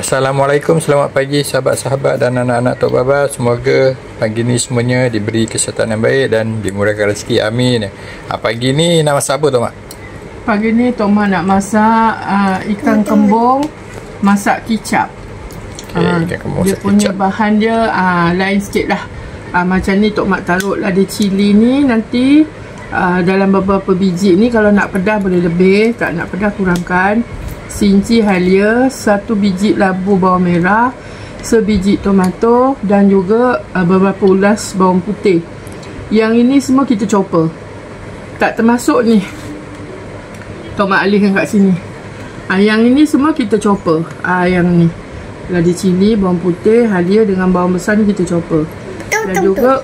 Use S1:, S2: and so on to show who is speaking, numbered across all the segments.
S1: Assalamualaikum, selamat pagi sahabat-sahabat dan anak-anak Tok Baba. Semoga pagi ni semuanya diberi kesihatan yang baik dan dimurahkan rezeki, amin. Pagi ni nak masak apa Tok Mak?
S2: Pagi ni Tok Mak nak masak ikan kembung masak kicap.
S1: Ikan kembung
S2: dia
S1: masak
S2: punya
S1: kicap.
S2: bahan dia lain sikit lah. Macam ni Tok Mak taruh ada cili ni nanti dalam beberapa biji ni. Kalau nak pedas boleh lebih, tak nak pedas kurangkan. Sinci halia, 1 biji labu bawang merah, sebiji tomato dan juga beberapa ulas bawang putih. Yang ini semua kita chopper, tak termasuk ni. Tok Mak alihkan kat sini. Yang ini semua kita chopper. Yang ni lada cili, bawang putih, halia dengan bawang besar ni kita chopper. Dan juga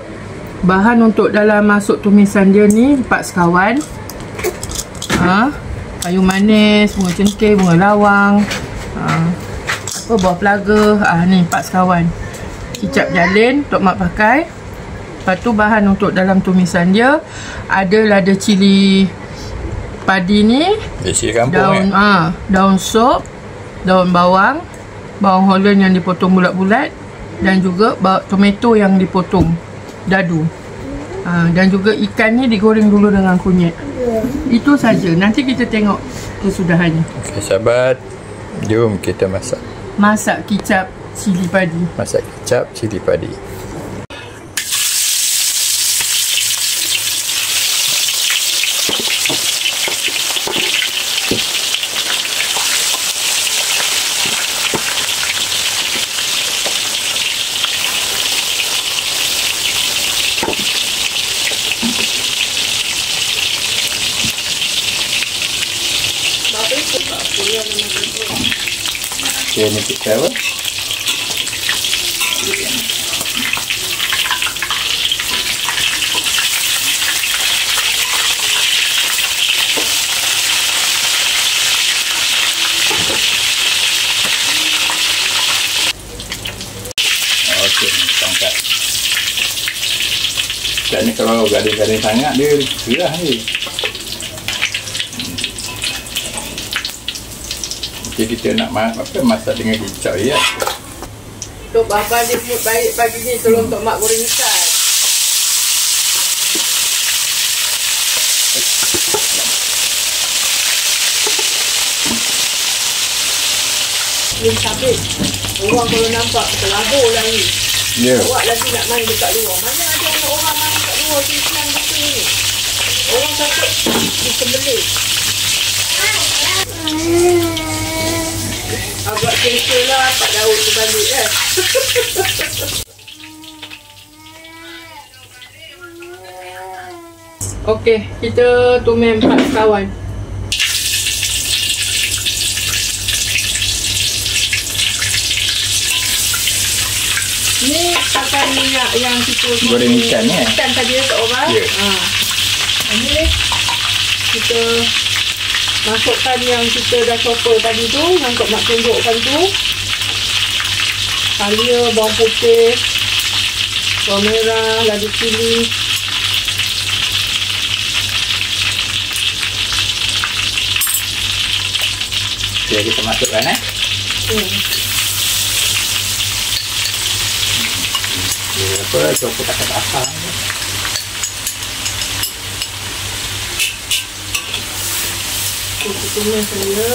S2: bahan untuk dalam masuk tumisan dia ni 4 sekawan. Kayu manis, bunga cengkeh, bunga lawang, buah pelaga, ni 4 sekawan. Kicap jalin Tok Mak pakai. Lepas tu bahan untuk dalam tumisan dia ada lada cili padi ni,
S1: Cili kampung
S2: daun daun sop, daun bawang, bawang holland yang dipotong bulat-bulat, dan juga tomato yang dipotong dadu. Dan juga ikan ni digoreng dulu dengan kunyit. Itu saja. Nanti kita tengok kesudahannya.
S1: Okey sahabat, jom kita masak.
S2: Masak kicap cili padi.
S1: Masak kicap cili padi. Okay, ni kita apa? Okey, tongkat. Ikan ni kalau garing-garing sangat dia gerah ni. Kita nak masak dengan kicap ya.
S2: Tok Baba dia mood baik pagi ni, tolong Tok Mak goreng ikan. Belum sabit. Orang kalau nampak terlabur lah ni.
S1: Ya.
S2: Awak lagi nak main dekat luar. Mana ada orang main dekat luar siang gitu ni. Orang takut disembelih. Agak selesa lah Pak Daud terbalik Okey, kita tumis 4 sekawan. Ni pakai minyak yang kita
S1: goreng ikan ni.
S2: Ikan tadi tak orang.
S1: Ya.
S2: Ini kita masukkan yang kita dah chopper tadi tu, yang Tok Mak tunjukkan tu. Halia, bawang putih, bawang merah, lada cili.
S1: Okay, kita masukkan apa, chopper tak pasang.
S2: Kita tumis saya.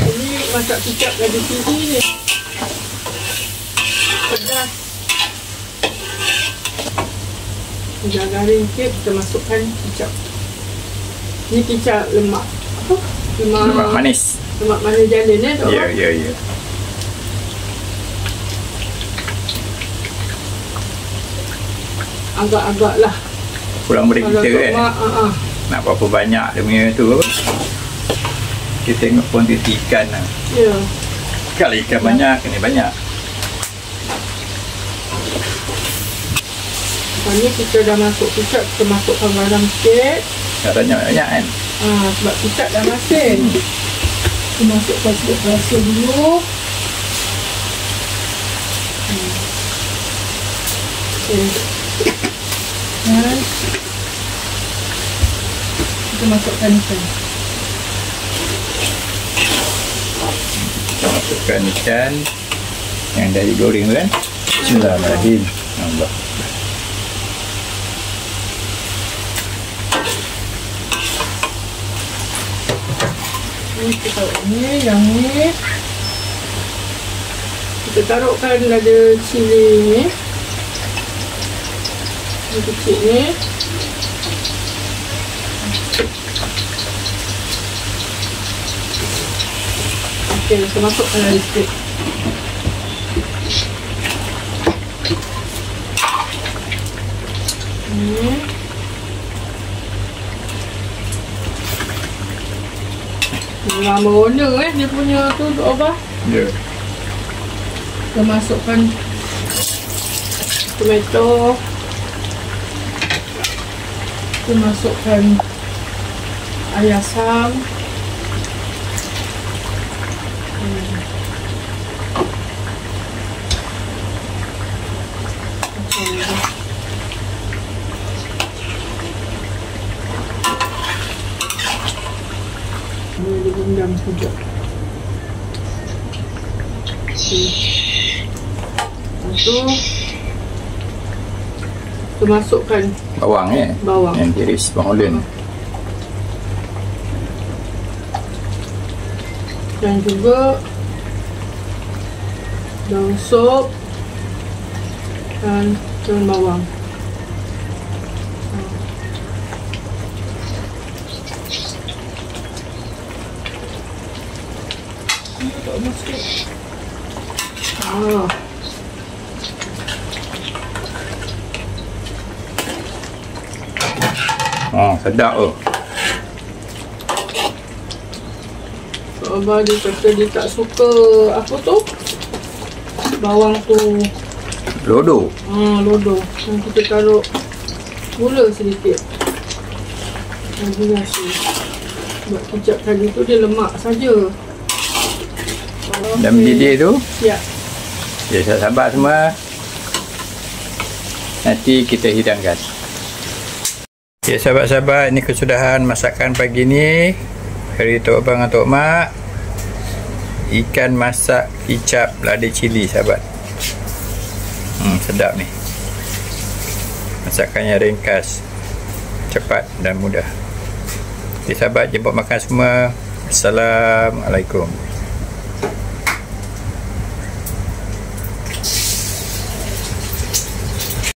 S2: Ini masak kicap lada cili ni. Pedas. Dah garing sikit, kita masukkan kicap. Ni kicap lemak. Apa?
S1: Lemak manis.
S2: Lemak manis jalin tak?
S1: Ya.
S2: Agak-agak lah.
S1: Kurang boleh kita kan. Nak berapa banyak dia punya tu apa? Kita tengok kuantiti ikan lah.
S2: Ya.
S1: Kalau ikan banyak, kena banyak.
S2: Lepas ni kita dah masuk kicap, kita masukkan garam sikit.
S1: Banyak-banyak kan.
S2: Sebab kicap dah masin. Kita masukkan sikit rasa dulu. Okay. Dan kita masukkan ikan.
S1: masukkan ikan yang dah digoreng kan. Bismillahirrahmanirrahim. Allah.
S2: Kita taruh ni, yang ni kita taruhkan ada cili ni, ini kecil ni. Okey, kita masukkan lagi sikit. Lama warna dia punya tu untuk apa?
S1: Ya.
S2: Kita masukkan tomato. Kita masukkan air asam. Boleh direndam sekejap. Lepas tu masukkan
S1: Bawang ya.
S2: bawang.
S1: Yang tiris, bawang holland.
S2: Dan juga daun sop dan daun bawang.
S1: Sedap tu.
S2: Abah dia kata dia tak suka apa tu, bawang tu
S1: Lodo.
S2: lodo. Dan kita taruh gula sedikit. Gula sih. Sebab kicap tadi tu dia lemak saja.
S1: Dan bidih tu.
S2: Ya.
S1: Ya, sahabat semua. Nanti kita hidangkan. Ya, sahabat-sahabat, ini kesudahan masakan pagi ni. Dari Tok Abang dan Tok Mak. Ikan masak kicap lada cili, sahabat. Sedap ni. Masakannya ringkas, cepat dan mudah. Okay, sahabat, jemput makan semua. Assalamualaikum.